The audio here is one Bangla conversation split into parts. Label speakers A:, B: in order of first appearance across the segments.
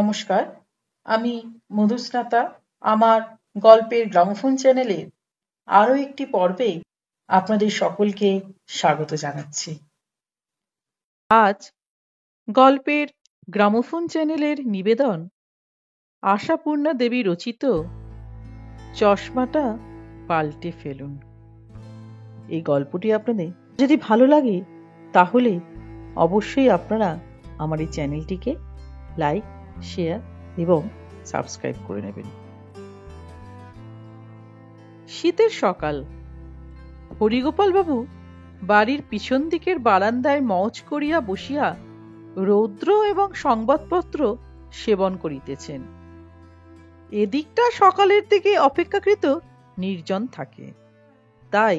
A: নমস্কার, আমি মধুস্নাতা। আমার গল্পের গ্রামোফোন চ্যানেলের আরও একটি পর্বে আপনাদের সকলকে স্বাগত জানাচ্ছি। আজ গল্পের গ্রামোফোন চ্যানেলের নিবেদন আশাপূর্ণা দেবী রচিত চশমাটা পাল্টে ফেলুন। এই গল্পটি আপনাদের যদি ভালো লাগে তাহলে অবশ্যই আপনারা আমার এই চ্যানেলটিকে লাইক, শেয়ার এবং সাবস্ক্রাইব করে নেবেন। শীতের সকাল। হরিগোপাল বাবু বাড়ির পিছন দিকের বারান্দায় মৌজ করিয়া বসিয়া রৌদ্র এবং সংবাদপত্র সেবন করিতেছেন। এদিকটা সকালের দিকে অপেক্ষাকৃত নির্জন থাকে, তাই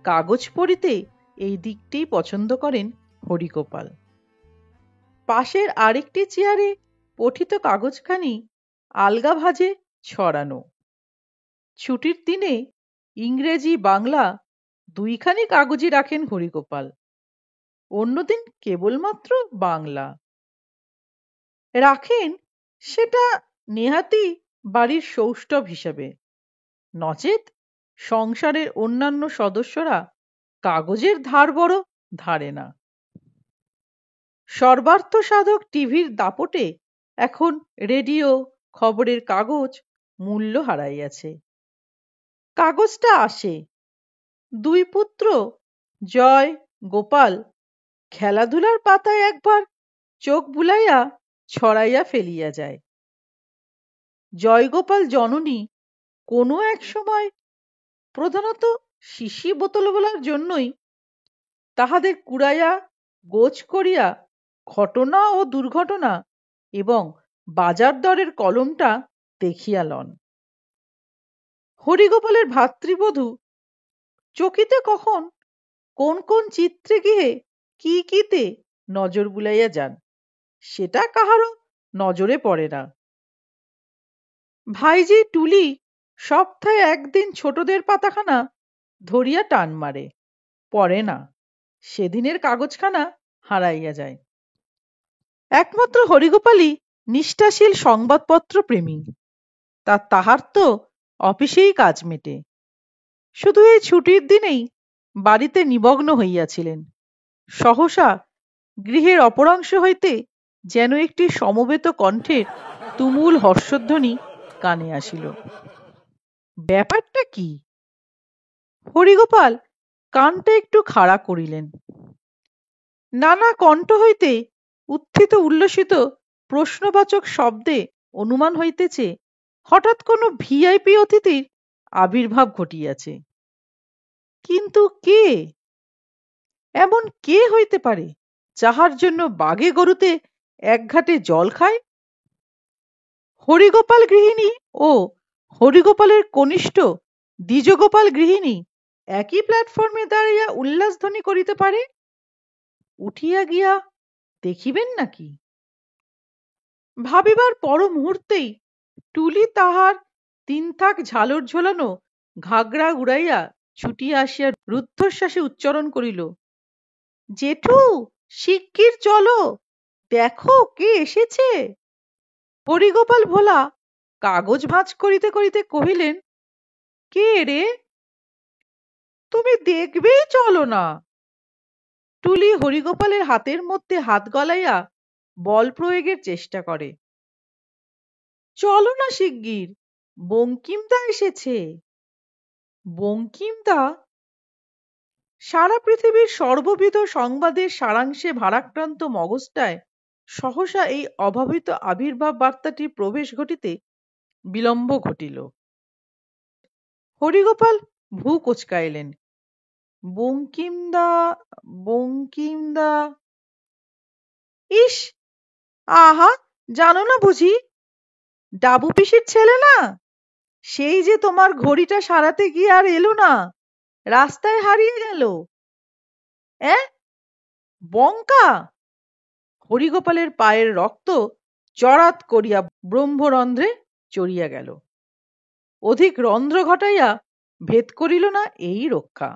A: কাগজ পড়িতে এই দিকটি পছন্দ করেন হরিগোপাল। পাশের আরেকটি চেয়ারে পঠিত কাগজখানি আলগা ভাঁজে ছড়ানো। ছুটির দিনে ইংরেজি বাংলা দুইখানি কাগজই রাখেন হরিগোপাল, অন্যদিন কেবলমাত্র বাংলা রাখেন। সেটা নেহাতি বাড়ির সৌষ্ঠব হিসাবে, নচেত সংসারের অন্যান্য সদস্যরা কাগজের ধার বড় ধারে না। সর্বার্থ সাধক টিভির দাপটে এখন রেডিও, খবরের কাগজ মূল্য হারাইয়াছে। কাগজটা আসে, দুই পুত্র জয়, গোপাল খেলাধুলার পাতায় একবার চোখ বুলাইয়া ছড়াইয়া ফেলিয়া যায়। জয়গোপাল জননী কোনো এক সময় প্রধানত শিশি বোতল বলার জন্যই তাহাদের কুড়াইয়া গোছ করিয়া ঘটনা ও দুর্ঘটনা এবং বাজার দরের কলমটা দেখিয়া লন। হরিগোপালের ভাতৃবধূ চকিতে কখন কোন কোন চিত্রে গিয়ে কিতে নজর বুলাইয়া যান, সেটা কাহারও নজরে পড়ে না। ভাইজি টুলি সপ্তাহে একদিন ছোটদের পাতাখানা ধরিয়া টান মারে, পড়ে না, সেদিনের কাগজখানা হারাইয়া যায়। একমাত্র হরিগোপালই নিষ্ঠাশীল সংবাদপত্র প্রেমী, তাহার তো অফিসেই কাজ মেটে। শুধু এই ছুটির দিনেই বাড়িতে নিমগ্ন হইয়াছিলেন। সহসা গৃহের অপরাংশ হইতে যেন একটি সমবেত কণ্ঠের তুমুল হর্ষধ্বনি কানে আসিল। ব্যাপারটা কি? হরিগোপাল কানটা একটু খাড়া করিলেন। নানা কণ্ঠ হইতে উত্থিত উল্লসিত প্রশ্নবাচক শব্দে অনুমান হইতেছে হঠাৎ কোনো ভিআইপি অতিথির আবির্ভাব ঘটিয়াছে। কিন্তু কে? এমন কে হইতে পারে যাহার জন্য বাঘে গরুতে এক ঘাটে জল খায়? হরিগোপাল গৃহিণী ও হরিগোপালের কনিষ্ঠ দ্বিজগোপাল গৃহিণী একই প্ল্যাটফর্মে দাঁড়াইয়া উল্লাসধ্বনি করিতে পারে? উঠিয়া গিয়া দেখিবেন নাকি? ভাবিবার পর মুহূর্তেই টুলি তাহার 3 থাক ঝালর ঝোলানো ঘাগরা উড়াইয়া ছুটিয়া আসিয়া রুদ্ধশ্বাসে উচ্চারণ করিল, জেঠু, শিগগির চলো, দেখো কে এসেছে। হরিগোপাল ভোলা কাগজ ভাঁজ করিতে করিতে কহিলেন, কে রে? তুমি দেখবেই চলো না। টুলি হরিগোপালের হাতের মধ্যে হাত গলাইয়া বল প্রয়োগের চেষ্টা করে। চলো না শিগগির, বঙ্কিমদা এসেছে। বঙ্কিমদা? সারা পৃথিবীর সর্ববিধ সংবাদের সারাংশে ভারাক্রান্ত মগজটায় সহসা এই অভাবিত আবির্ভাব বার্তাটির প্রবেশ ঘটিতে বিলম্ব ঘটিল। হরিগোপাল ভ্রু কোঁচকাইলেন। বঙ্কিমদা, বঙ্কিমদা? ইস, আহা, জানো না বুঝি? ডাবু পিসির ছেলে না? সেই যে তোমার ঘড়িটা সারাতে গিয়ে আর এলো না, রাস্তায় হারিয়ে গেল। বঙ্কা? হরিগোপালের পায়ের রক্ত চড়াত করিয়া ব্রহ্মরন্ধ্রে চড়িয়া গেল। অধিক রন্ধ্র ঘটাইয়া ভেদ করিল না এই রক্ষা।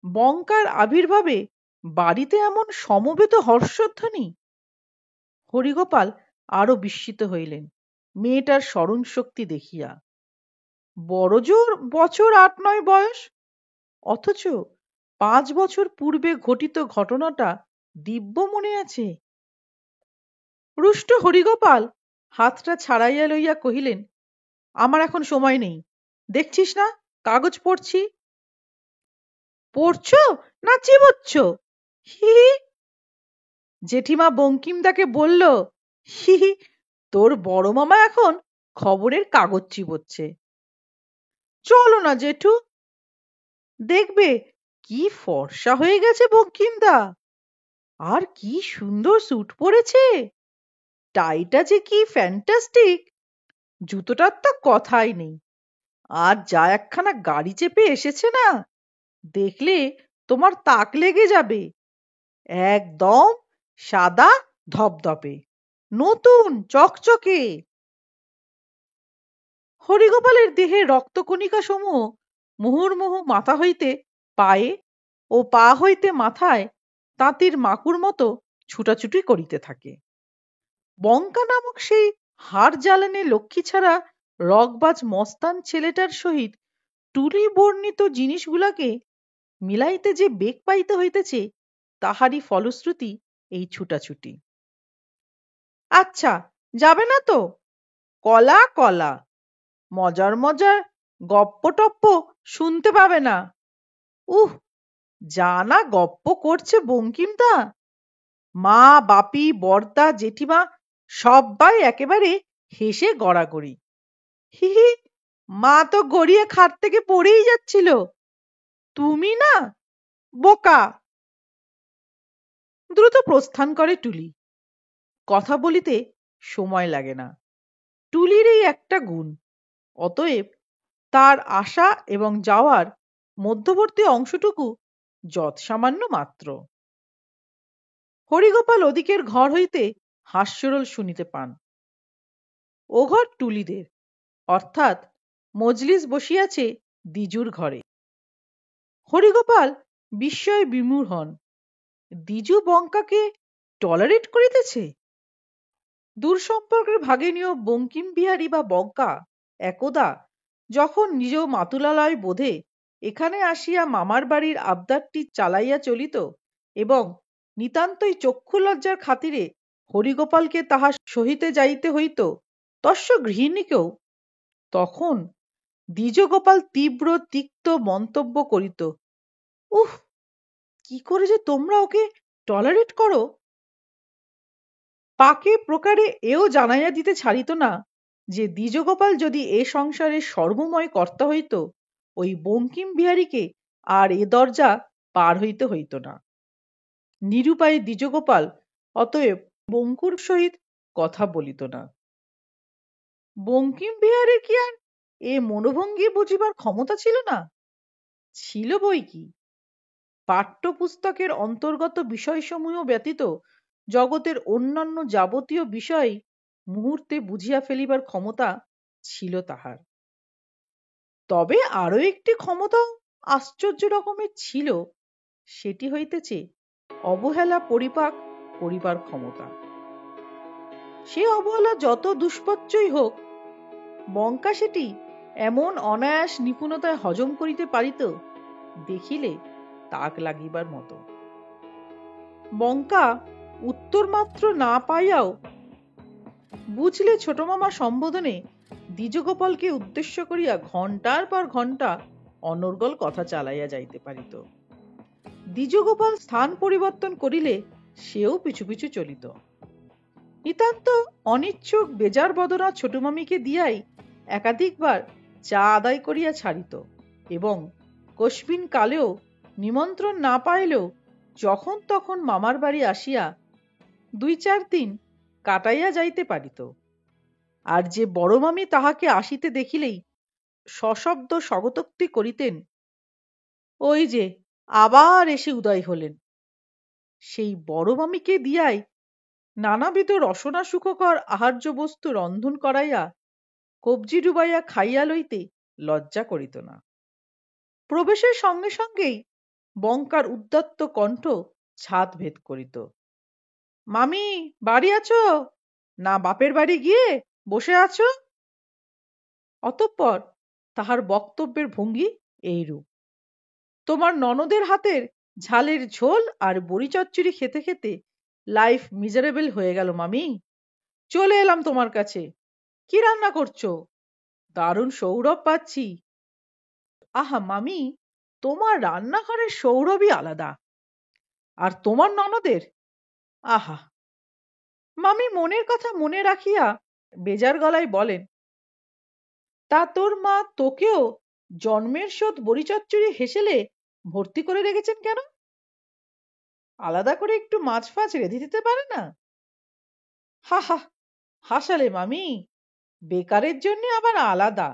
A: বঙ্কার আবির্ভাবে বাড়িতে এমন সমবেত হর্ষধ্বনি! হরিগোপাল আরো বিস্মিত হইলেন মেয়েটার স্মরণ শক্তি দেখিয়া। বড়জোর বছর ৮-৯ বয়স, অথচ ৫ বছর পূর্বে ঘটিত ঘটনাটা দিব্য মনে আছে। রুষ্ট হরিগোপাল হাতটা ছাড়াইয়া লইয়া কহিলেন, আমার এখন সময় নেই, দেখছিস না কাগজ পড়ছি। পড়ছ না চিবোচ্ছ? হি হি। জেঠিমা বঙ্কিমদাকে বলল, হি হি, তোর বড় মামা এখন খবরের কাগজ চিবোচ্ছে। চলো না জেঠু, দেখবে কি ফর্সা হয়ে গেছে বঙ্কিমদা, আর কি সুন্দর স্যুট পরেছে, টাইটা যে কি ফ্যান্টাস্টিক, জুতোটার তো কথাই নেই, আর যা একখানা গাড়ি চেপে এসেছে না, দেখলে তোমার তাক লেগে যাবে। একদম সাদা ধপধপে, নতুন চকচকে। হরিগোপালের দেহে রক্তকণিকা সমূহ মুহুর্মুহু মাথা হইতে পায়ে ও পা হইতে মাথায় তাঁতির মাকুর মতো ছুটাছুটি করিতে থাকে। বঙ্কা নামক সেই হাড় জ্বালানে লক্ষ্মী ছাড়া রগবাজ মস্তান ছেলেটার সহিত টুলি বর্ণিত জিনিসগুলাকে মিলাইতে যে বেগ পাইতে হইতেছে, তাহারই ফলশ্রুতি এই ছুটাছুটি। আচ্ছা, যাবে না তো? কলা কলা, মজার মজার গপ্প টপ্প শুনতে পাবে না। উহ, যা না গপ্প করছে বঙ্কিমদা, মা বাপি বর্দা জেঠিমা সবাই একেবারে হেসে গড়াগড়ি। হি হি, মা তো গড়িয়ে খাট থেকে পড়েই যাচ্ছিল, তুমি না বোকা। দ্রুত প্রস্থান করে টুলি। কথা বলিতে সময় লাগে না, টুলির এই একটা গুণ। অতএব তার আসা এবং যাওয়ার মধ্যবর্তী অংশটুকু যৎসামান্য মাত্র। হরিগোপাল ওদিকের ঘর হইতে হাস্যরোল শুনিতে পান। ও ঘর টুলিদের, অর্থাৎ মজলিস বসিয়াছে দ্বিজুর ঘরে। হরিগোপাল বিস্ময়ে বিমূঢ় হন। দ্বিজু বঙ্কাকে টলারেট করিতেছে? দূর সম্পর্কের ভাগিনীয় বঙ্কিম বিহারী বা বঙ্কা একদা যখন নিজ মাতুলালয় বোধে এখানে আসিয়া মামার বাড়ির আবদারটি চালাইয়া চলিত এবং নিতান্তই চক্ষু লজ্জার খাতিরে হরিগোপালকে তাহা সহিতে যাইতে হইত তস্য গৃহিণীকেও, তখন দ্বিজগোপাল তীব্র তিক্ত মন্তব্য করিত, উহ, কি করে যে তোমরা ওকে টলারেট করো। পাকে প্রকারে এও জানাইয়া দিতে ছাড়িত না যে দ্বিজগোপাল যদি এ সংসারের সর্বময় কর্তা হইত, ওই বঙ্কিম বিহারীকে আর এ দরজা পার হইতে হইত না। নিরুপায়ী দ্বিজগোপাল অতএব বঙ্কুর সহিত কথা বলিত না। বঙ্কিম বিহারীর কি আর এ মনোভঙ্গি বুঝিবার ক্ষমতা ছিল না? ছিল বই কি। পাঠ্যপুস্তকের অন্তর্গত বিষয়সমূহ ব্যতীত জগতের অন্যান্য যাবতীয় বিষয় মুহূর্তে বুঝিয়া ফেলিবার ক্ষমতা ছিল তাহার। তবে আরো একটি ক্ষমতা আশ্চর্য রকমের ছিল, সেটি হইতেছে অবহেলা পরিপাক করিবার ক্ষমতা। সে অবহেলা যত দুষ্পচ্যই হোক, বঙ্কা সেটি এমন অনায়াস নিপুণতায় হজম করিতে পারিত, দেখিলে তাক লাগিবার মতো। বঙ্কা উত্তর মাত্র না পাইয়াও বুঝলে ছোট মামা সম্বোধনে দ্বিজগোপালকে উদ্দেশ্য করিয়া ঘণ্টার পর ঘণ্টা অনর্গল কথা চালাইয়া যাইতে পারিত। দ্বিজগোপাল স্থান পরিবর্তন করিলে সেও পিছু পিছু চলিত। নিতান্ত অনিচ্ছুক বেজার বদনা ছোট মামিকে দিয়াই একাধিকবার চা আদায় করিয়া ছাড়িত এবং কস্মিন কালেও নিমন্ত্রণ না পাইলেও যখন তখন মামার বাড়ি আসিয়া ২-৪ দিন কাটাইয়া যাইতে পারিত। আর যে বড় মামি তাহাকে আসিতে দেখিলেই সশব্দ স্বগতোক্তি করিতেন, ওই যে আবার এসে উদয় হলেন, সেই বড় মামিকে দিয়াই নানাবিধ রসনা সুখকর আহার্য বস্তু রন্ধন করাইয়া কবজি ডুবাইয়া খাইয়া লইতে লজ্জা করিত না। প্রবেশের সঙ্গে সঙ্গেই বঙ্কার উদ্যত্ত কণ্ঠ ছাদ ভেদ করিত, মামি বাড়ি আছো? না বাপের বাড়ি গিয়ে বসে আছো? অতঃপর তাহার বক্তব্যের ভঙ্গি এইরূপ। তোমার ননদের হাতের ঝালের ঝোল আর বড়ি চচ্চড়ি খেতে খেতে লাইফ মিজারেবল হয়ে গেল মামি। চলে এলাম তোমার কাছে। কি রান্না করছো? দারুণ সৌরভ পাচ্ছি। আহা মামি, তোমার রান্নাঘরের সৌরভই আলাদা। আর তোমার ননদের, আহা। মামি মনের কথা মনে রাখিয়া বেজার গলায় বলেন, তা তোর মা তোকেও জন্মের শোধ বড়ি চচ্চড়ি হেসেলে ভর্তি করে রেখেছেন কেন? আলাদা করে একটু মাছ ফাছ রেঁধে দিতে পারে না? হা হা, হাসালে মামি। বেকারের জন্য আবার আলাদা?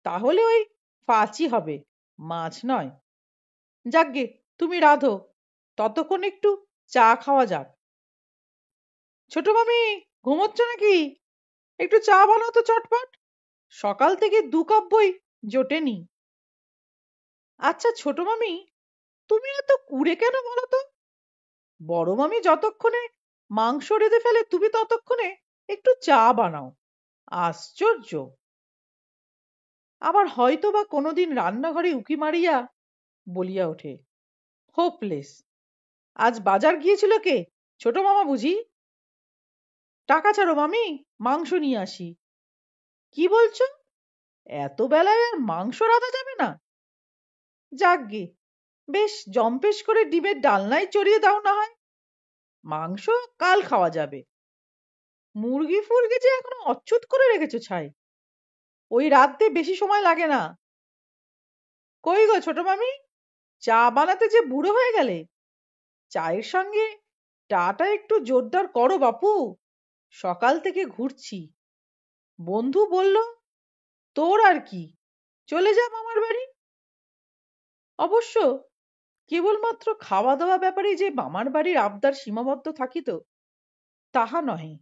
A: তাহলে ওই ফাঁচই হবে, মাছ নয়। যাকগে, তুমি রাঁধো, ততক্ষণ একটু চা খাওয়া যাক। ছোট মামি, ঘুমোচ্ছ নাকি? একটু চা বানাও তো চটপট। সকাল থেকে 2 কাপ বই জোটেনি। আচ্ছা ছোট মামি, তুমি এত কুড়ে কেন বলো তো? বড় মামি যতক্ষণে মাংস রেঁধে ফেলে তুমি ততক্ষণে একটু চা বানাও। আশ্চর্য। আবার হয়তো বা কোনোদিন রান্নাঘরে উকি মারিয়া বলিয়া ওঠে, হোপলেস। আজ বাজার গিয়েছিল কে? ছোট মামা বুঝি? টাকা ছাড়ো মামি, মাংস নিয়ে আসি। কি বলছো? এত বেলায় আর মাংস রাঁধা যাবে না? যাকগে, বেশ জম্পেশ করে ডিমের ডালনায় চড়িয়ে দাও না হয়। মাংস কাল খাওয়া যাবে। মুরগি ফুরগি যে এখনো অচ্ছুত করে রেখেছো ছাই। ওই রাঁধতে বেশি সময় লাগে না। কই গো ছোট মামি, চা বানাতে যে বুড়ো হয়ে গেলে। চায়ের সঙ্গে টাটা একটু জোরদার করো বাপু। সকাল থেকে ঘুরছি। বন্ধু বলল, তোর আর কি, চলে যা মামার বাড়ি। অবশ্য কেবলমাত্র খাওয়া দাওয়া ব্যাপারে যে মামার বাড়ির আবদার সীমাবদ্ধ থাকিত তাহা নহে।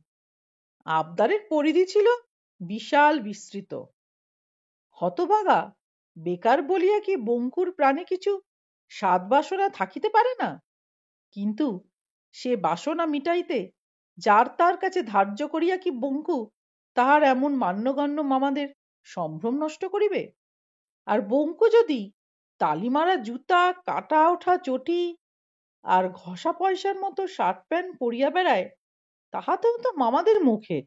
A: আবদারের পরিধি ছিল বিশাল বিস্তৃত। হতভাগা বেকার বলিয়া কি বঙ্কুর প্রাণে কিছু সাত বাসনা থাকিতে পারে না? কিন্তু সে বাসনা মিটাইতে যার তার কাছে ধার্য করিয়া কি বঙ্কু তাহার এমন মান্যগণ্য মামাদের সম্ভ্রম নষ্ট করিবে? আর বঙ্কু যদি তালিমারা জুতা, কাটা ওঠা চটি আর ঘষা পয়সার মতো শার্ট প্যান্ট পরিয়া বেড়ায়, তাহাতেও তো মামাদের মুখের।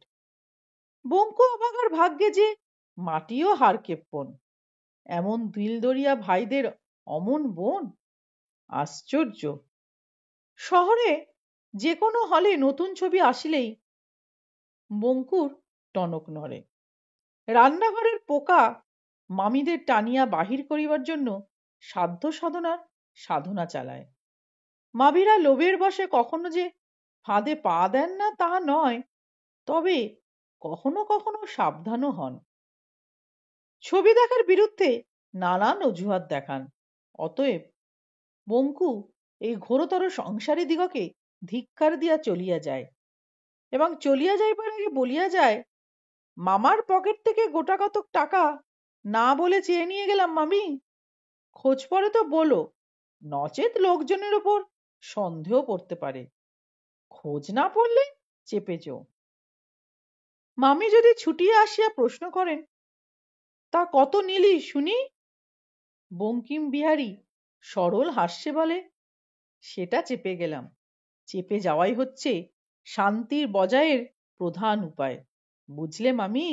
A: বঙ্কু অভাগার ভাগ্যে যে মাটিও হার কেপ্পন। এমন দিলদরিয়া ভাইদের অমন বোন, আশ্চর্য। শহরে যে কোনো হলে নতুন ছবি আসিলেই বঙ্কুর টনক নড়ে। রান্নাঘরের পোকা মামিদের টানিয়া বাহির করিবার জন্য সাধ্য সাধনার সাধনা চালায়। মামিরা লোভের বশে কখনো যে ফাঁদে পা দেন না তাহা নয়, তবে কখনো কখনো সাবধানও হন। ছবি দেখার বিরুদ্ধে নানান অজুহাত দেখান। অতএব বঙ্কু এই ঘোরতর সংসারী দিগকে ধিক্কার দিয়া চলিয়া যায় এবং চলিয়া যাইবার আগে বলিয়া যায়, মামার পকেট থেকে গোটাকতক টাকা না বলে চেয়ে নিয়ে গেলাম মামি। খোঁজ পড়ে তো বলো, নচেত লোকজনের ওপর সন্দেহ পড়তে পারে। খোঁজ না পড়লে চেপেছো। মামি যদি ছুটিয়া আসিয়া প্রশ্ন করেন, তা কত নিলি শুনি? বঙ্কিম বিহারী সরল হাস্যে বলে, সেটা চেপে গেলাম। চেপে যাওয়াই হচ্ছে শান্তির বজায়ের প্রধান উপায়, বুঝলে মামি?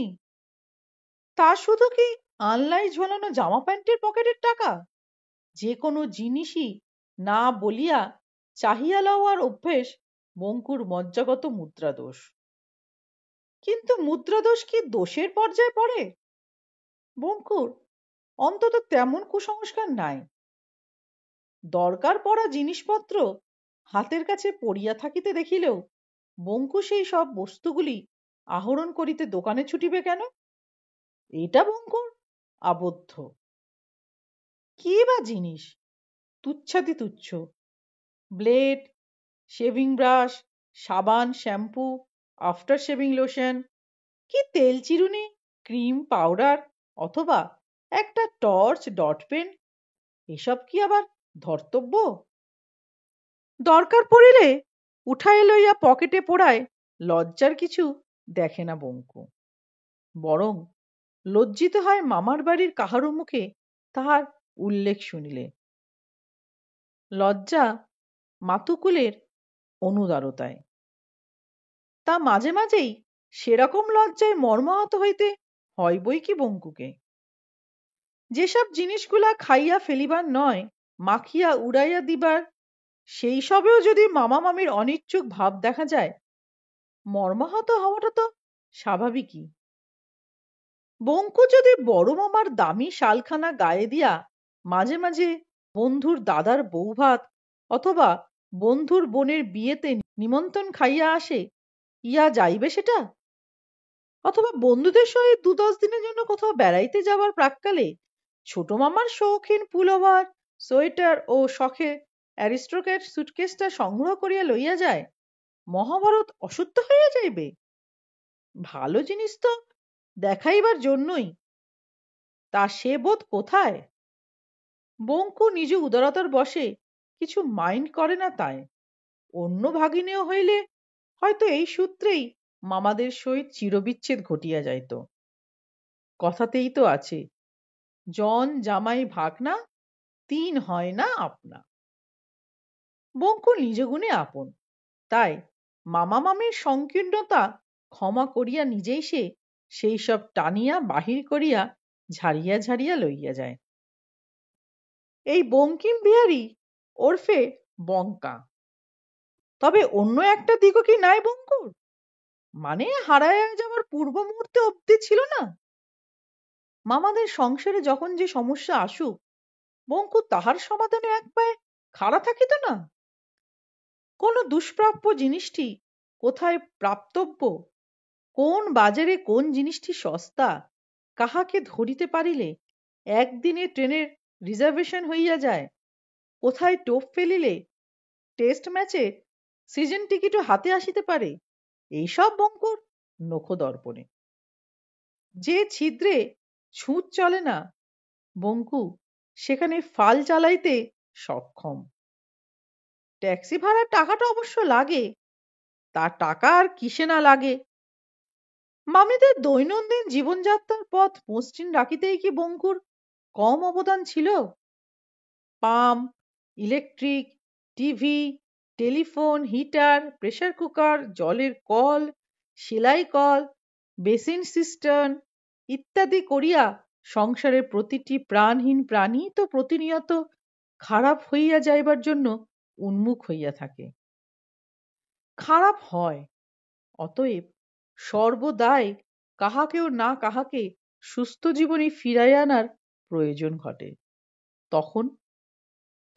A: তা শুধু কি আনলাই ঝোলানো জামা প্যান্টের পকেটের টাকা? যে কোনো জিনিসই না বলিয়া চাহিয়া লওয়ার অভ্যেস বঙ্কুর মজ্জাগত মুদ্রাদোষ। কিন্তু মুদ্রাদোষ কি দোষের পর্যায়ে পড়ে? বঙ্কুর অন্তত তেমন কুসংস্কার নাই। দরকার পড়া জিনিসপত্র হাতের কাছে পড়িয়া থাকিতে দেখিলেও বঙ্কু সেই সব বস্তুগুলি আহরণ করিতে দোকানে ছুটিবে কেন? এটা বঙ্কুর আবদ্ধ। কি বা জিনিস? তুচ্ছাতি তুচ্ছ। ব্লেড, শেভিং ব্রাশ, সাবান, শ্যাম্পু, আফটার শেভিং লোশন, কি তেল চিরুনি, ক্রিম, পাউডার, অথবা একটা টর্চ, ডট পেন, এসব কি আবার ধর্তব্য? দরকার পড়িলে উঠায় লইয়া পকেটে পোড়ায় লজ্জার কিছু দেখে না বঙ্কু, বরং লজ্জিত হয় মামার বাড়ির কাহারো মুখে তাহার উল্লেখ শুনিলে। লজ্জা মাতুকুলের অনুদারতায়। তা মাঝে মাঝেই সেরকম লজ্জায় মর্মাহত হইতে হয় বই কি বঙ্কুকে। যেসব জিনিসগুলা খাইয়া ফেলিবার নয়, মাখিয়া উড়াইয়া দিবার, সেই সবেও যদি মামা মামির অনিচ্ছুক ভাব দেখা যায়, মর্মাহত হওয়াটা তো স্বাভাবিকই। বঙ্কু যদি বড় মামার দামি শালখানা গায়ে দিয়া মাঝে মাঝে বন্ধুর দাদার বৌভাত অথবা বন্ধুর বোনের বিয়েতে নিমন্ত্রণ খাইয়া আসে, ইয়া যাইবে সেটা? অথবা বন্ধুদের সহিত 2-10 দিনের জন্য কোথাও বেড়াইতে যাবার প্রাক্কালে ছোট মামার শৌখিন পুলোভার, সোয়েটার ও শখে অ্যারিস্টোক্র্যাট সুটকেসটা সংগ্রহ করিয়া লইয়া যায়, মহাভারত অশুদ্ধ হইয়া যাইবে? ভালো জিনিস তো দেখাইবার জন্যই, তা সে বোধ কোথায়? বঙ্কু নিজ উদারতার বশে কিছু মাইন্ড করে না তাই। অন্য ভাগিনেও হইলে হয়তো এই সূত্রেই মামাদের সহিত চিরবিচ্ছেদ ঘটিয়া যাইত। কথাতেই তো আছে, জন জামাই ভাগনা, 3 হয় না আপনা। বঙ্কু নিজ গুণে আপন, তাই মামা মামির সংকীর্ণতা ক্ষমা করিয়া নিজেই সে সেই সব টানিয়া বাহির করিয়া ঝাড়িয়া ঝাড়িয়া লইয়া যায়। এই বঙ্কিম বিহারী ওরফে বঙ্কা। তবে অন্য একটা দিকও কি নাই বঙ্কুর? মানে হারাইয়া যাওয়ার পূর্ব মুহূর্তে অব্দি ছিল না? মামাদের সংসারে যখন যে সমস্যা আসুক, বঙ্কু তাহার সমাধানে এক পায়ে খাড়া থাকিত না? কোন দুষ্প্রাপ্য জিনিসটি কোথায় প্রাপ্তব্য, কোন বাজারে কোন জিনিসটি সস্তা, কাহাকে ধরিতে পারিলে একদিনে ট্রেনের রিজার্ভেশন হইয়া যায়, কোথায় টোপ ফেলিলে টেস্ট ম্যাচে সিজন টিকিটও হাতে আসিতে পারে, এইসব বঙ্কুর নখদর্পণে। যে ছিদ্রে ছুঁচ চলে না, বঙ্কু সেখানে ফাল চালাইতে সক্ষম। ট্যাক্সি ভাড়ার টাকাটা অবশ্য লাগে, তার টাকা আর কিসে না লাগে। মামিদের দৈনন্দিন জীবনযাত্রার পথ মসৃণ রাখিতেই কি বঙ্কুর কম অবদান ছিল? Pump, electric, TV, telephone, heater, pressure cooker, জলের কল, সেলাই কল, বেসিন সিস্টার্ন ইত্যাদি করিয়া সংসারের প্রতিটি প্রাণহীন প্রাণী তো প্রতিনিয়ত খারাপ হইয়া যাইবার জন্য উন্মুখ হইয়া থাকে। খারাপ হয়, অতএব সর্বদাই কাহাকেও না কাহাকে সুস্থ জীবনে ফিরাইয়া আনার প্রয়োজন ঘটে। তখন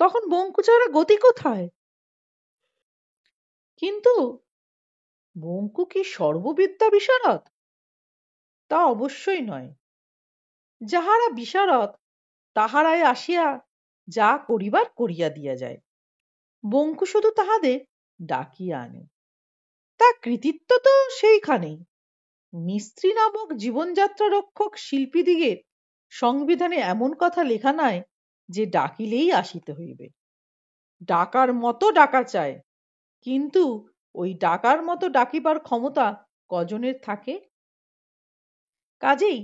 A: তখন বঙ্কু ছাড়া গতি কোথায়? কিন্তু বঙ্কু কি সর্ববিদ্যা বিশারদ? তা অবশ্যই নয়। যাহারা বিশারদ তাহারাই আসিয়া যা করিবার করিয়া দিয়া যায়। বঙ্কু শুধু তাহাদের ডাকিয়া আনে। তা কৃতিত্ব তো সেইখানেই। মিস্ত্রি নামক জীবনযাত্রা রক্ষক শিল্পীদিগের সংবিধানে এমন কথা লেখা নাই যে ডাকিলেই আসিতে হইবে। ডাকার মতো ডাকা চায়, কিন্তু ওই ডাকার মতো ডাকিবার ক্ষমতা কজনের থাকে? কাজেই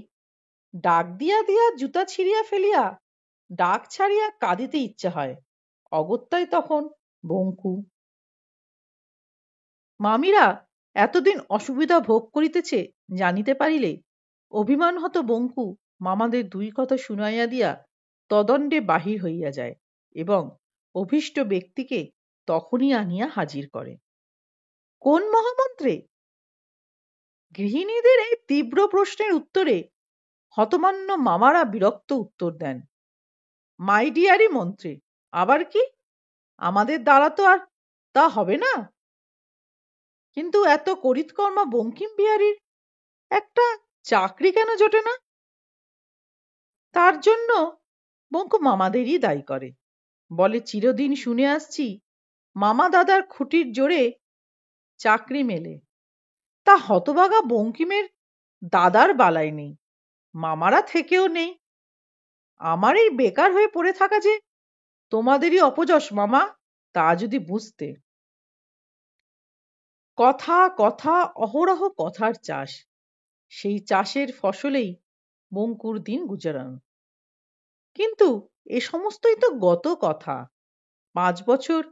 A: ডাক দিয়া দিয়া জুতা ছিঁড়িয়া ফেলিয়া ডাক ছাড়িয়া কাঁদিতে ইচ্ছা হয়, অগত্যাই তখন বঙ্কু। মামিরা এতদিন অসুবিধা ভোগ করিতেছে জানিতে পারিলে অভিমান হত বঙ্কু মামাদের 2 কথা শুনাইয়া দিয়া তদণ্ডে বাহির হইয়া যায় এবং অভীষ্ট ব্যক্তিকে তখনই আনিয়া হাজির করে। কোন মহামন্ত্রে? গৃহিণীদের এই তীব্র প্রশ্নের উত্তরে হতমান্য মামারা বিরক্ত উত্তর দেন, মাই ডিয়ারি মন্ত্রী। আবার কি? আমাদের দ্বারা তো আর তা হবে না। কিন্তু এত করিতকর্মা বঙ্কিম বিহারীর একটা চাকরি কেন জোটে না? তার জন্য বঙ্কু মামাদেরই দায়ী করে। বলে, চিরদিন শুনে আসছি মামা দাদার খুঁটির জোরে চাকরি মেলে, তা হতভাগা বঙ্কিমের দাদার বালাই নেই, মামারা থেকেও নেই। আমার এই বেকার হয়ে পড়ে থাকা যে তোমাদেরই অপযশ মামা, তা যদি বুঝতে। কথা কথা অহরহ কথার চাষ। সেই চাষের ফসলেই বঙ্কুর দিন গুজারান। কিন্তু এ সমস্তই তো গত কথা, 5 বছর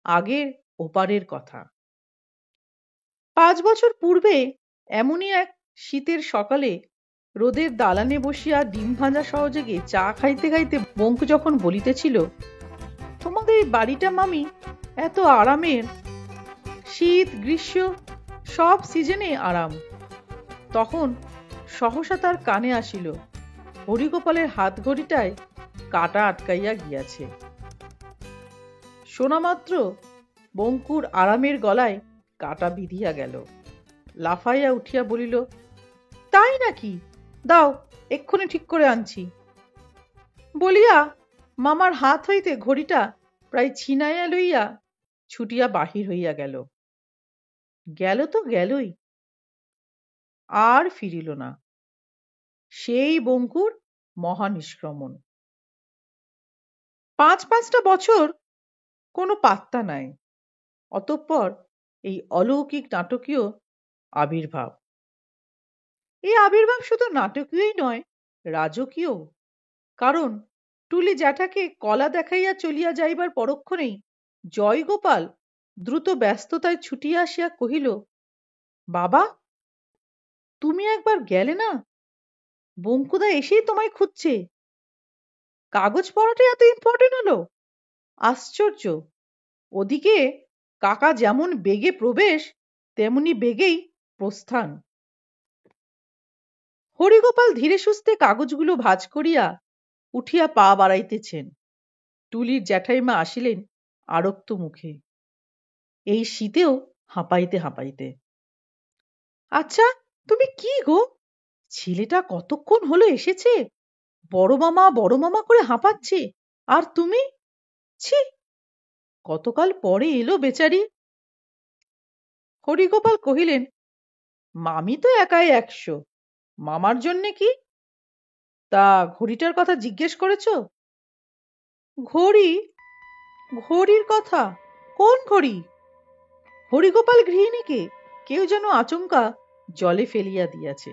A: আগের ওপারের কথা। 5 বছর পূর্বে এমনই এক শীতের সকালে রোদের দালানে বসিয়া ডিম ভাজা সহযোগে চা খাইতে খাইতে বঙ্কু যখন বলিতেছিল, তোমাদের এই বাড়িটা মামি এত আরামের, শীত গ্রীষ্ম সব সিজনে আরাম, তখন সহসা তার কানে আসিল হরিগোপালের হাত ঘড়িটায় কাটা আটকাইয়া গিয়াছে। শোনামাত্র বঙ্কুর আরামের গলায় কাটা বিঁধিয়া গেল। লাফাইয়া উঠিয়া বলিল, তাই নাকি? দাও, এক্ষুনি ঠিক করে আনছি। বলিয়া মামার হাত হইতে ঘড়িটা প্রায় ছিনাইয়া লইয়া ছুটিয়া বাহির হইয়া গেল। গেল তো গেলই, আর ফিরিল না। সেই বঙ্কুর মহানিষ্ক্রমণ। 5-5টা বছর কোনো পাত্তা নাই। অতঃপর এই অলৌকিক নাটকীয় আবির্ভাব। এই আবির্ভাব শুধু নাটকীয়ই নয়, রাজকীয়। কারণ টুলি জ্যাঠাকে কলা দেখাইয়া চলিয়া যাইবার পরক্ষণেই জয়গোপাল দ্রুত ব্যস্ততায় ছুটিয়া আসিয়া কহিল, বাবা, তুমি একবার গেলে না? বঙ্কুদা এসেই তোমায় খুঁজছে। কাগজ পড়াটা এত ইম্পর্টেন্ট হলো? আশ্চর্য! ওদিকে কাকা যেমন বেগে প্রবেশ তেমনি বেগেই প্রস্থান। হরিগোপাল ধীরে সুস্থে কাগজগুলো ভাঁজ করিয়া উঠিয়া পা বাড়াইতেছেন। টুলির জ্যাঠাইমা আসিলেন আরক্ত মুখে, এই শীতেও হাঁপাইতে হাঁপাইতে। আচ্ছা, তুমি কি গো? ছেলেটা কতক্ষণ হলো এসেছে, বড় মামা করে হাঁপাচ্ছে, আর তুমি? ছি, কতকাল পরে এলো বেচারি। হরিগোপাল কহিলেন, মামি তো একাই 100, মামার জন্যে কি? তা ঘড়িটার কথা জিজ্ঞেস করেছ? ঘড়ি? ঘড়ির কথা? কোন ঘড়ি? হরিগোপাল গৃহিণীকে কেউ যেন আচমকা জলে ফেলিয়া দিয়াছে।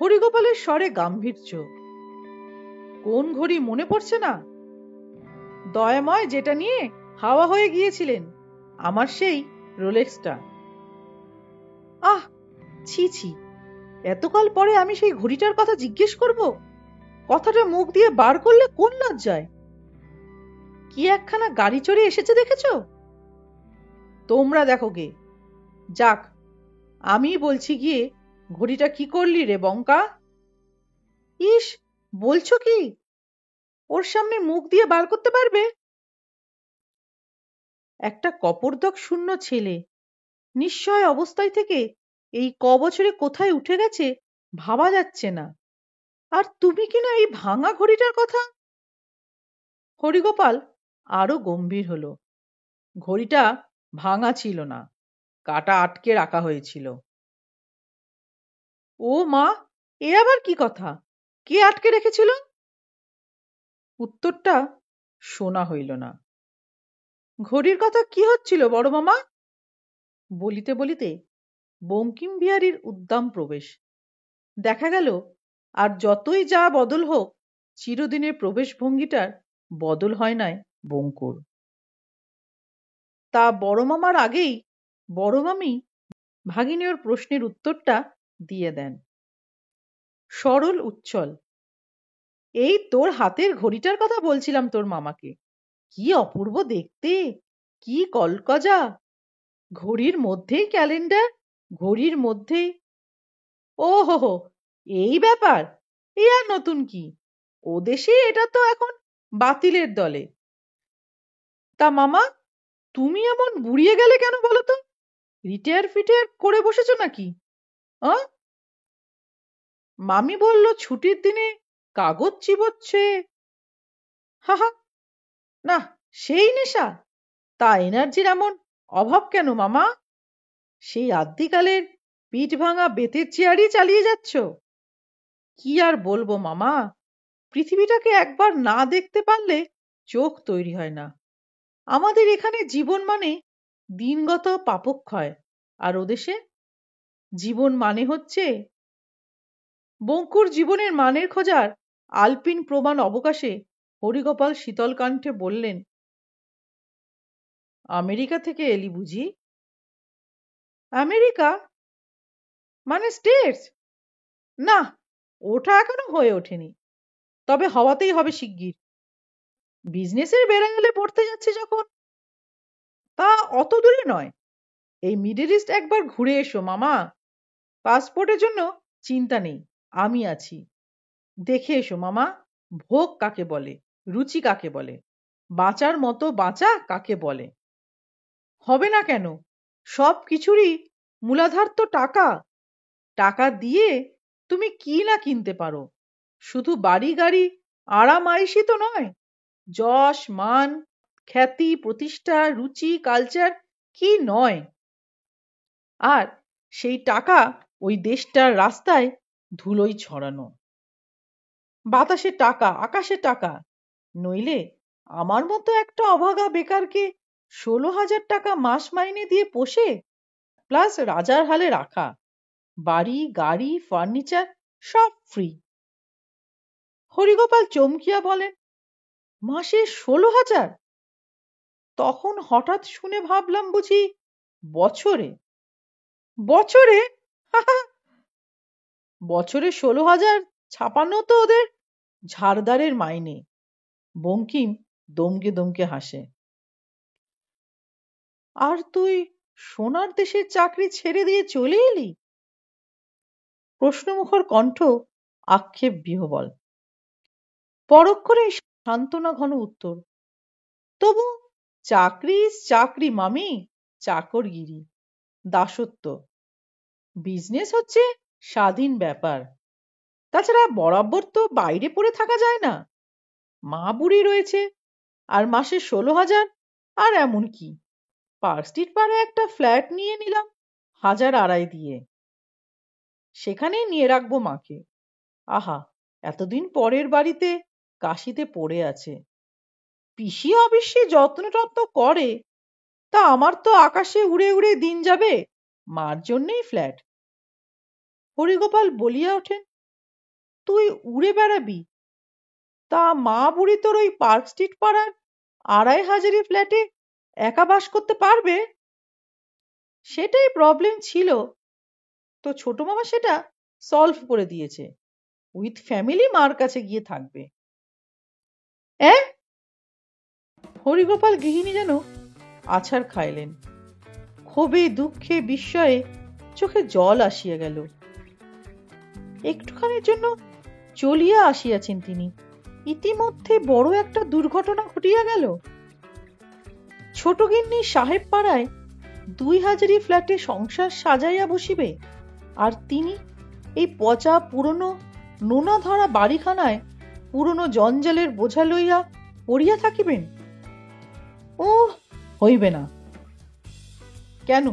A: হরিগোপালের স্বরে গাম্ভীর্য। কোন ঘড়ি মনে পড়ছে না? দয়াময় যেটা নিয়ে হাওয়া হয়ে গিয়েছিলেন, আমার সেই রোলেক্সটা। আহ, ছি ছি, এতকাল পরে আমি সেই ঘড়িটার কথা জিজ্ঞেস করব? কথাটা মুখ দিয়ে বার করলে কোন লজ্জায়? কি একখানা গাড়ি চড়ে এসেছে দেখেছ? তোমরা দেখো গে। যাক, আমি বলছি গিয়ে, ঘড়িটা কি করলি রে বঙ্কা? ইস, বলছো কি? ওর সামনে মুখ দিয়ে বার করতে পারবে? একটা কপর্দক শূন্য ছেলে নিঃসহায় অবস্থায় থেকে এই বছরে কোথায় উঠে গেছে ভাবা যাচ্ছে না, আর তুমি কিনা এই ভাঙা ঘড়িটার কথা? হরিগোপাল আরো গম্ভীর হলো। ঘড়িটা ভাঙা ছিল না, কাটা আটকে রাখা হয়েছিল। ও মা, এ আবার কি কথা? কে আটকে রেখেছিল? উত্তরটা শোনা হইল না। ঘড়ির কথা কি হচ্ছিল বড় মামা? বলিতে বলিতে বঙ্কিম বিহারীর উদ্দাম প্রবেশ। দেখা গেল, আর যতই যা বদল হোক, চিরদিনের প্রবেশ ভঙ্গিটার বদল হয় নাই বঙ্কুর। তা বড় মামার আগেই বড় মামি ভাগিনীর প্রশ্নের উত্তরটা দিয়ে দেন, সরল উচ্ছল। এই তোর হাতের ঘড়িটার কথা বলছিলাম তোর মামাকে। কি অপূর্ব দেখতে, কি কলকজা! ঘড়ির মধ্যেই ক্যালেন্ডার, ঘড়ির মধ্যেই। ও হো হো, এই ব্যাপার! এ আর নতুন কি? ও দেশে এটা তো এখন বাতিলের দলে। তা মামা, তুমি এমন বুড়িয়ে গেলে কেন বলো তো? রিটায়ার ফিটায়ার করে বসেছো নাকি? মামি বলল ছুটির দিনে কাগজ চিবোচ্ছে। হা হা, না, সেই নেশা? তা এনার্জির এমন অভাব কেন মামা? সেই আদ্যিকালের পিঠ ভাঙা বেতের চেয়ারই চালিয়ে যাচ্ছ? কি আর বলবো মামা, পৃথিবীটাকে একবার না দেখতে পারলে চোখ তৈরি হয় না। আমাদের এখানে জীবন মানে দিনগত পাপক্ষয়। আর ওদেশে জীবন মানে হচ্ছে বঙ্কুর জীবনের মানের খোঁজার আলপিন প্রমাণ অবকাশে হরিগোপাল শীতল কণ্ঠে বললেন, আমেরিকা থেকে এলি বুঝি? আমেরিকা মানে স্টেটস? না, ওটা এখনো হয়ে ওঠেনি, তবে হওয়াতেই হবে শিগগির। বিজনেসের বেড়াঙ্গলে পড়তে যাচ্ছে যখন, তা অত দূরে নয়, এই মিডল ইস্ট একবার ঘুরে এসো মামা। পাসপোর্টের জন্য চিন্তা নেই, আমি আছি। দেখে এসো মামা, ভোগ কাকে বলে, রুচি কাকে বলে, বাঁচার মতো বাঁচা কাকে বলে। হবে না কেন? সব কিছুরই মূলাধার তো টাকা। টাকা দিয়ে তুমি কি না কিনতে পারো। শুধু বাড়ি গাড়ি আরাম আয়েশি তো নয়, যশ মান খ্যাতি প্রতিষ্ঠা রুচি কালচার কি নয়। আর সেই টাকা ওই দেশটার রাস্তায় ধুলোই ছড়ানো। বাতাসে টাকা, আকাশে টাকা, নইলে আমার মতো একটা অভাগা বেকারকে 16,000 টাকা মাস মাইনে দিয়ে পোষে, প্লাস রাজার হালে রাখা, বাড়ি গাড়ি ফার্নিচার সব ফ্রি। হরিগোপাল চমকিয়া বলেন, মাসে 16,000? তখন হঠাৎ শুনে ভাবলাম বুঝি বছরে। বছরে? বছরে 16,000 ছাপানো তো ওদের ঝাড়দারের মাইনে। বঙ্কিম দমকে দমকে হাসে। আর তুই সোনার দেশের চাকরি ছেড়ে দিয়ে চলে এলি? প্রশ্নমুখর কণ্ঠ আক্ষেপ বিহ্বল। পরক্ষণে সান্ত্বনা ঘন উত্তর, তবু চাকরি চাকরি মামি, চাকরগিরি, দাসত্ব। বিজনেস হচ্ছে স্বাধীন ব্যাপার। তাছাড়া বরাবর তো বাইরে পড়ে থাকা যায় না। মা বুড়ি রয়েছে, আর মাসে 16,000, আর এমন কি, পার্ক স্ট্রিট পাড়ায় একটা ফ্ল্যাট নিয়ে নিলাম 1,200 দিয়ে। সেখানেই নিয়ে রাখবো মাকে। আহা, এতদিন পরের বাড়িতে কাশিতে পড়ে আছে। পিসি অবশ্যই যত্ন টত্ন করে, তা আমার তো আকাশে উড়ে উড়ে দিন যাবে, মার জন্যেই ফ্ল্যাট। হরিগোপাল বলিয়া ওঠেন, তুই উড়ে বেড়াবি? তা মা বুড়ি তোর ওই পার্ক স্ট্রিট পাড়ার 2,500 ফ্ল্যাটে একা বাস করতে পারবে? সেটাই প্রবলেম ছিল, তো ছোট মামা সেটা সলভ করে দিয়েছে। উইথ ফ্যামিলি মার কাছে গিয়ে থাকবে। হরিগোপাল গৃহিণী যেন আছাড় খাইলেন। ক্ষোভে দুঃখে বিস্ময়ে চোখে জল আসিয়া গেল। একটুখানির জন্য চলিয়া আসিয়াছেন তিনি, ইতিমধ্যে বড় একটা দুর্ঘটনা ঘটিয়া গেল। ছোট গিন্নি সাহেব পাড়ায় 2,000 ফ্ল্যাটে সংসার সাজাইয়া বসিবে, আর তিনি এই পচা পুরনো নোনা ধরা বাড়িখানায় পুরনো জঞ্জালের বোঝা লইয়া পড়িয়া থাকিবেন? ও হইবে না। কেন,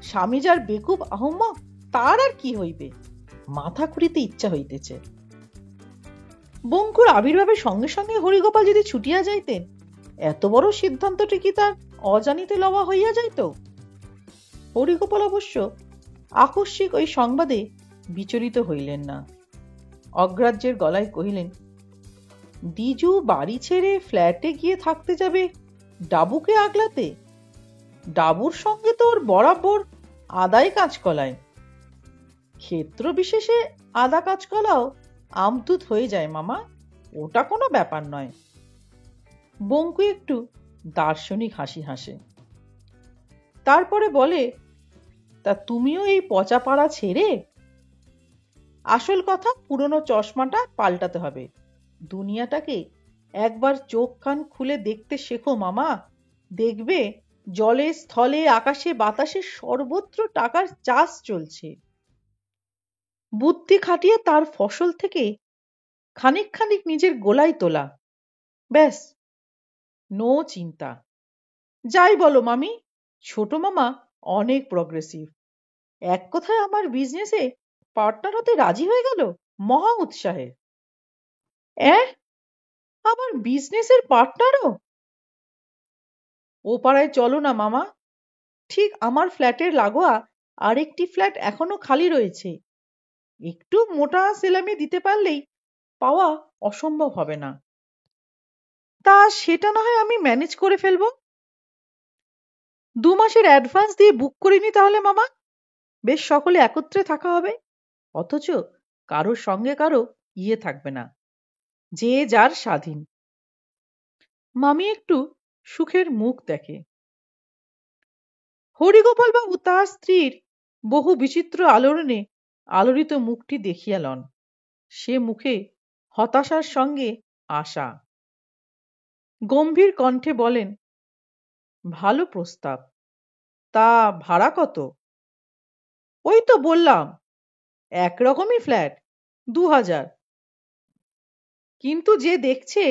A: স্বামী যার বেকুব আহম্মক, তার আর কি হইবে? মাথা খুঁড়িতে ইচ্ছা হইতেছে। বঙ্কুর আবির্ভাবের সঙ্গে সঙ্গে হরিগোপাল যদি ছুটিয়া যাইতেন, এত বড় সিদ্ধান্তটি কি তার অজানিতে লওয়া হইয়া যাইত? হরিগোপাল অবশ্য আকস্মিক ওই সংবাদে বিচলিত হইলেন না। অগ্রাহ্যের গলায় কহিলেন, দ্বিজু বাড়ি ছেড়ে ফ্ল্যাটে গিয়ে থাকতে যাবে ডাবুকে আগলাতে? ডাবুর সঙ্গে তো ওর বরাবর আদায় কাঁচকলায়। ক্ষেত্র বিশেষে আদা কাঁচকলাও আমতুত হয়ে যায় মামা, ওটা কোনো ব্যাপার নয়। বঙ্কু একটু দার্শনিক হাসি হাসে, তারপরে বলে, তা তুমিও এই পচা পাড়া ছেড়ে? আসল কথা, পুরনো চশমাটা পাল্টাতে হবে। দুনিয়াটাকে একবার চোখ কান খুলে দেখতে শেখো মামা, দেখবে জলে স্থলে আকাশে বাতাসে সর্বত্র টাকার চাষ চলছে। বুদ্ধি খাটিয়ে তার ফসল থেকে খানিক খানিক নিজের গোলায় তোলা, ব্যাস, নো চিন্তা। যাই বলো মামি, ছোট মামা অনেক প্রগ্রেসিভ। এক কথায় আমার বিজনেসে পার্টনার হতে রাজি হয়ে গেল মহা উৎসাহে। আমার বিজনেসের পার্টনারও? ও পাড়ায় চলো না মামা, ঠিক আমার ফ্ল্যাটের লাগোয়া আরেকটি ফ্ল্যাট এখনো খালি রয়েছে। একটু মোটা সেলামি দিতে পারলেই পাওয়া অসম্ভব হবে না। তা সেটা না হয় আমি ম্যানেজ করে ফেলবো। 2 মাসের অ্যাডভান্স দিয়ে বুক করিনি তাহলে মামা? বেশ সকলে একত্রে থাকা হবে, অথচ কারোর সঙ্গে কারো ইয়ে থাকবে না, যে যার স্বাধীন। মামি একটু সুখের মুখ দেখে। হরিগোপাল বাবু তার স্ত্রীর বহু বিচিত্র আলোড়নে আলোড়িত মুখটি দেখিয়া লন। সে মুখে হতাশার সঙ্গে আশা। গম্ভীর কণ্ঠে বলেন, ভালো প্রস্তাব। তা ভাড়া কত? ওই তো বললাম, একরকমই ফ্ল্যাট, 2000। কিন্তু যে দেখছে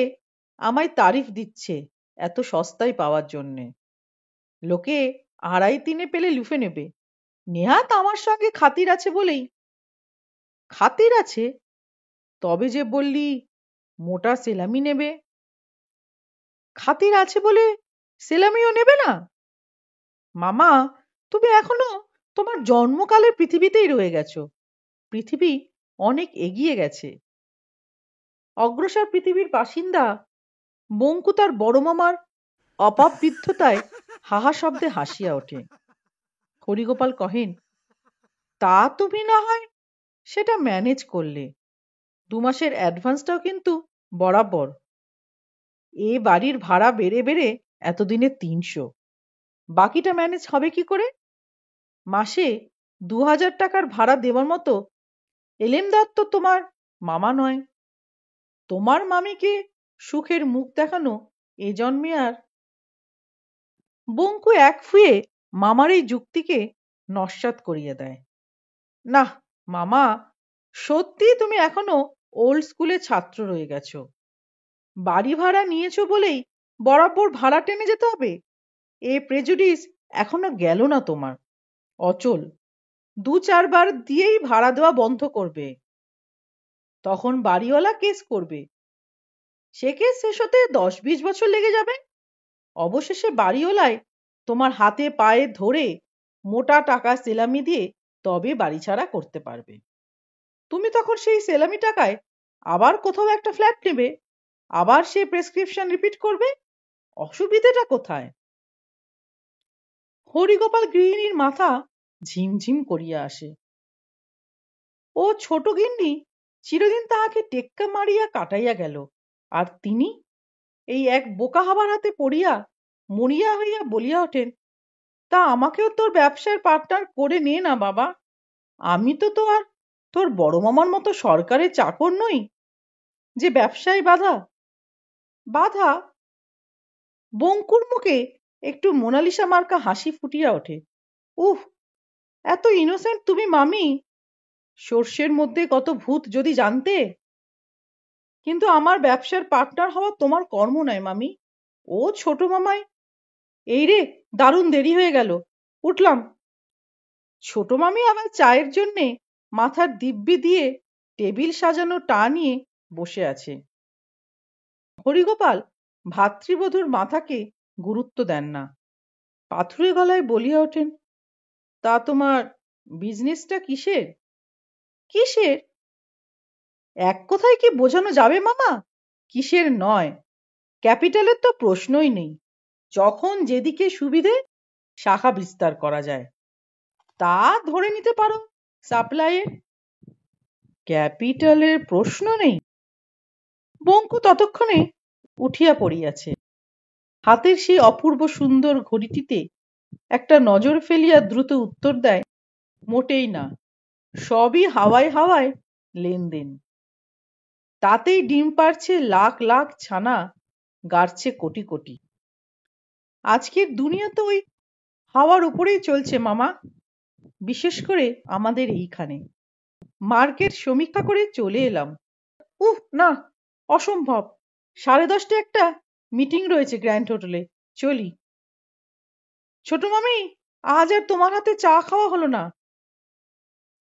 A: আমায় তারিফ দিচ্ছে এত সস্তায় পাওয়ার জন্যে। লোকে 2.5-3 পেলে লুফে নেবে। নেহাত আমার সঙ্গে খাতির আছে বলেই। খাতির আছে? তবে যে বললি মোটা সেলামি নেবে। খাতির আছে বলে সেলামিও নেবে না? মামা, তুমি এখনো তোমার জন্মকালের পৃথিবীতেই রয়ে গেছো। পৃথিবী অনেক এগিয়ে গেছে। অগ্রসর পৃথিবীর বাসিন্দা বঙ্কু তার বড় মামার অপাবৃদ্ধতায় হাহা শব্দে হাসিয়া ওঠে। হরিগোপাল কহেন, তা তুমি না হয় সেটা ম্যানেজ করলে। 2 মাসের অ্যাডভান্সটাও কিন্তু বরাবর। এ বাড়ির ভাড়া বেড়ে বেড়ে এতদিনে 300। বাকিটা ম্যানেজ হবে কি করে? মাসে 2000 টাকার ভাড়া দেওয়ার মতো এলেমদার তো তোমার মামা নয়। তোমার মামিকে সুখের মুখ দেখানো এ জন্মে আর। বঙ্কু এক ফুয়ে মামার এই যুক্তিকে নস্যাৎ করিয়া দেয়। না মামা, সত্যি তুমি এখনো ওল্ড স্কুলে ছাত্র রয়ে গেছো। বাড়ি ভাড়া নিয়েছো বলেই বরাবর ভাড়া টেনে যেতে হবে? এ প্রেজুডিস এখনো গেল না তোমার। অচল। 2-4 বার দিয়েই ভাড়া দেওয়া বন্ধ করবে। তখন বাড়িওয়ালা কেস করবে। সে কেস শেষ হতে 10-20 বছর লেগে যাবে। অবশেষে বাড়িওয়ালায় তোমার হাতে পায়ে ধরে মোটা টাকা সেলামি দিয়ে তবে বাড়ি ছাড়া করতে পারবে। তুমি তখন সেই সেলামি টাকায় আবার কোথাও একটা ফ্ল্যাট নেবে, আবার সে প্রেসক্রিপশন রিপিট করবে। অসুবিধাটা কোথায়? হরিগোপাল গৃহিণীর মাথা ঝিমঝিম করিয়া আসে। ও ছোট গিন্নি চিরদিন তাহাকে টেক্কা মারিয়া কাটাইয়া গেল, আর তিনি এই এক বোকা হাবার হাতে পড়িয়া মরিয়া হইয়া বলিয়া ওঠেন, তা আমাকেও তোর ব্যবসার পার্টনার করে নে না বাবা। আমি তো আর তোর বড় মামার মতো সরকারের চাকর নই যে ব্যবসায় বাধা। বাধা? বঙ্কুর মুখে একটু মোনালিসা মার্কা হাসি ফুটিয়া ওঠে। উহ, এত ইনোসেন্ট তুমি মামি! সর্ষের মধ্যে কত ভূত যদি জানতে। কিন্তু আমার ব্যবসার পার্টনার হওয়া তোমার কর্ম নয় মামি। ও ছোট মামাই। এই রে, দারুণ দেরি হয়ে গেল, উঠলাম। ছোট মামি আবার চায়ের জন্যে মাথার দিব্যি দিয়ে টেবিল সাজানো টা নিয়ে বসে আছে। হরিগোপাল ভাতৃবধূর মাথাকে গুরুত্ব দেন না। পাথুরে গলায় বলিয়া ওঠেন, তা তোমার বিজনেসটা কিসের? কিসের? এক কথায় কি বোঝানো যাবে মামা? কিসের নয়, ক্যাপিটালের তো প্রশ্নই নেই। যখন যেদিকে সুবিধে শাখা বিস্তার করা যায়। তা ধরে নিতে পারো সাপ্লাইয়ের। ক্যাপিটালের প্রশ্ন নেই? বঙ্কু ততক্ষণে উঠিয়া পড়িয়াছে। হাতের সেই অপূর্ব সুন্দর ঘড়িটিতে একটা নজর ফেলিয়া দ্রুত উত্তর দেয়, মোটেই না। সবই হাওয়ায় হাওয়ায় লেনদেন। তাতেই ডিম পাড়ছে লাখ লাখ ছানা, গাড়ছে কোটি কোটি। আজকের দুনিয়া তো ওই হাওয়ার উপরেই চলছে মামা। বিশেষ করে আমাদের এইখানে। মার্কেট সমীক্ষা করে চলে এলাম। উহ না, অসম্ভব। 10:30টায় একটা মিটিং রয়েছে গ্র্যান্ড হোটেলে, চলি। ছোট মামি, আজ আর তোমার হাতে চা খাওয়া হলো না।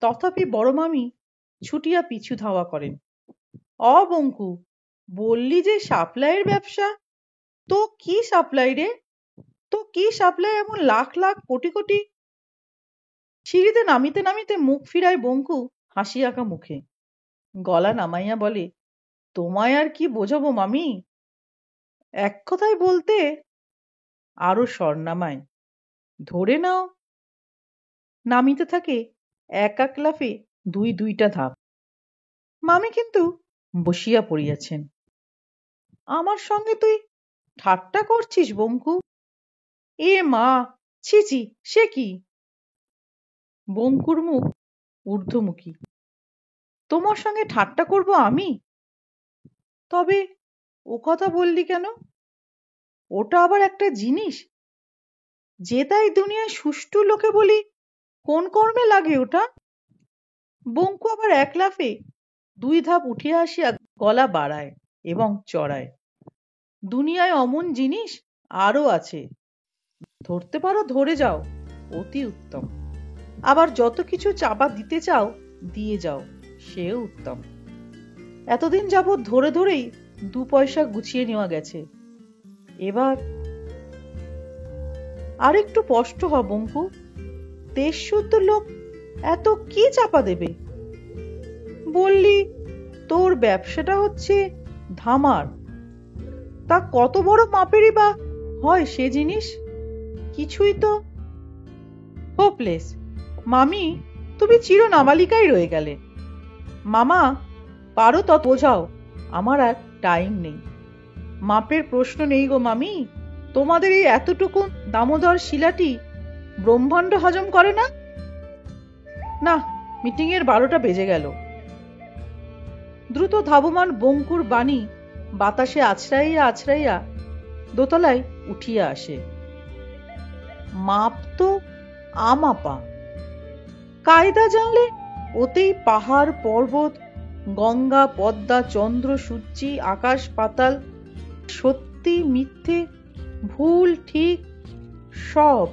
A: তথাপি বড় মামি ছুটিয়া পিছু ধাওয়া করেন। বঙ্কু, বললি যে সাপ্লাইয়ের ব্যবসা? তো কি সাপ্লাই রে? তো কি সাপ্লাই এমন লাখ লাখ কোটি কোটি? সিঁড়িতে নামিতে নামিতে মুখ ফিরায় বঙ্কু হাসি আঁকা মুখে। গলা নামাইয়া বলে, তোমায় আর কি বোঝাবো মামি? এক কথায় বলতে আরো স্বর নামায়। ধরে নাও। নামিতে থাকে এক এক লাফে দুইটা ধাপ। মামি কিন্তু বসিয়া পড়িয়াছেন। আমার সঙ্গে তুই ঠাট্টা করছিস বঙ্কু? এ মা, ছি ছি, সে কি? বঙ্কুর মুখ ঊর্ধ্বমুখী। তোমার সঙ্গে ঠাট্টা করব আমি? তবে ও কথা বললি কেন? ওটা আবার একটা জিনিস যে তাই দুনিয়ায় সুষ্ঠু লোকে বলি কোন কর্মে লাগে ওটা? বঙ্কু আবার এক লাফে দুই ধাপ উঠিয়া আসিয়া গলা বাড়ায় এবং চড়ায়। দুনিয়ায় অমন জিনিস আরো আছে। ধরতে পারো ধরে যাও, অতি উত্তম। আবার যত কিছু চাপা দিতে চাও দিয়ে যাও, সেও উত্তম। এতদিন যাবৎ ধরে ধরেই 2 পয়সা গুছিয়ে নেওয়া গেছে। এবার আর একটু স্পষ্ট হ বঙ্কু। দেশশুদ্ধ লোক এত কি চাপা দেবে? বললি তোর ব্যবসাটা হচ্ছে ধামার। তা কত বড় মাপেরই বা হয় সে জিনিস? কিছুই তো। হোপলেস। মামি, তুমি চির নাবালিকাই রয়ে গেলে। মামা, পারো তত বোঝাও, আমার আর টাইম নেই। মাপের প্রশ্ন নেই গো মামি। তোমাদের এই এতটুকু দামোদর শিলাটি ব্রহ্মাণ্ড হজম করে না? না, মিটিং এর 12টা বেজে গেল। দ্রুত ধাবমান বঙ্কুর বাণী বাতাসে আছড়াইয়া আছড়াইয়া দোতলায় উঠিয়া আসে। মাপ তো আমাপা। কায়দা জানলে ওতেই পাহাড় পর্বত, গঙ্গা পদ্মা চন্দ্র সূর্যি আকাশ পাতাল, সত্যি মিথ্যে ভুল ঠিক সব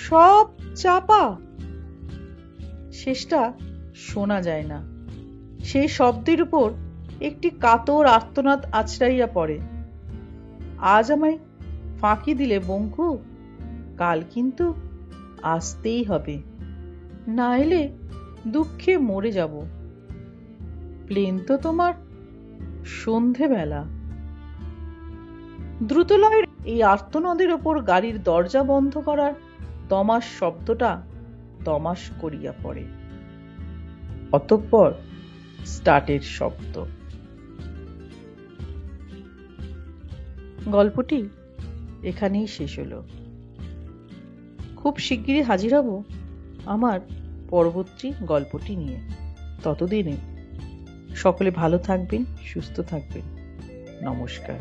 A: সব চাপা। শেষটা শোনা যায় না। সেই শব্দের উপর একটি কাতর আর্তনাদ আছড়াইয়া পড়ে। আজ আমায় ফাঁকি দিলে বঙ্কু, কাল কিন্তু আসতেই হবে, না এলে দুঃখে মরে যাব। প্লেন তো তোমার সন্ধেবেলা। দ্রুতলয়ের এই আর্তনাদের ওপর গাড়ির দরজা বন্ধ করার দমাস শব্দটা দমাস করিয়া পড়ে। অতঃপর স্টার্টের শব্দ। গল্পটি এখানেই শেষ হলো। খুব শিগগিরই হাজির হব আমার পরবর্তী গল্পটি নিয়ে। ততদিনে সকলে ভালো থাকবেন, সুস্থ থাকবেন। নমস্কার।